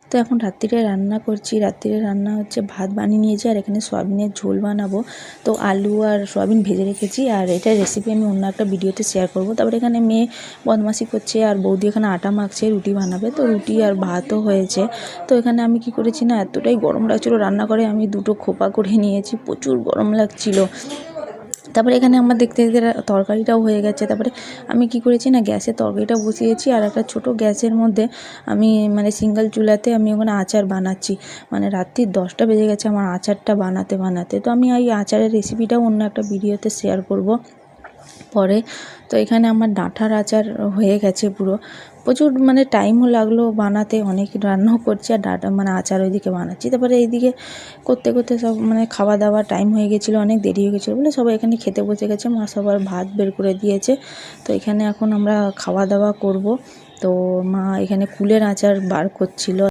তো এখন রাত্রিরে রান্না করছি। রাত্রিরে রান্না হচ্ছে ভাত বানিয়ে নিয়েছি আর এখানে সয়াবিনের ঝোল বানাবো। তো আলু আর সয়াবিন ভেজে রেখেছি আর এটার রেসিপি আমি অন্য একটা ভিডিওতে শেয়ার করব। তারপরে এখানে মেয়ে বদমাশি করছে আর বৌদি এখানে আটা মাখছে, রুটি বানাবে। তো রুটি আর ভাতও হয়েছে। তো এখানে আমি কি করেছি না, এতটাই গরম লাগছিলো রান্না করে আমি দুটো খোপা করে নিয়েছি, প্রচুর গরম লাগছিল। তারপরে এখানে আমার দেখতে দেখতে তরকারিটাও হয়ে গেছে। তারপরে আমি কি করেছি না, গ্যাসে তরকারিটা বসিয়েছি আর একটা ছোটো গ্যাসের মধ্যে আমি সিঙ্গেল চুলাতে আমি ওখানে আচার বানাচ্ছি। রাত্রি 10টা বেজে গেছে আমার আচারটা বানাতে বানাতে। তো আমি এই আচারের রেসিপিটাও অন্য একটা ভিডিওতে শেয়ার করব পরে। তো এখানে আমার ডাঁটার আচার হয়ে গেছে পুরো, প্রচুর টাইমও লাগলো বানাতে, অনেক রান্নাও করছি আর ডাঁটা আচার ওইদিকে বানাচ্ছি। তারপরে এইদিকে করতে করতে সব খাওয়া দাওয়া টাইম হয়ে গেছিলো, অনেক দেরি হয়ে গেছিলো বলে সবাই এখানে খেতে বসে গেছে। মা সবার ভাত বের করে দিয়েছে। তো এখানে এখন আমরা খাওয়া দাওয়া করব। তো মা এখানে কুলের আচার বার করছিল।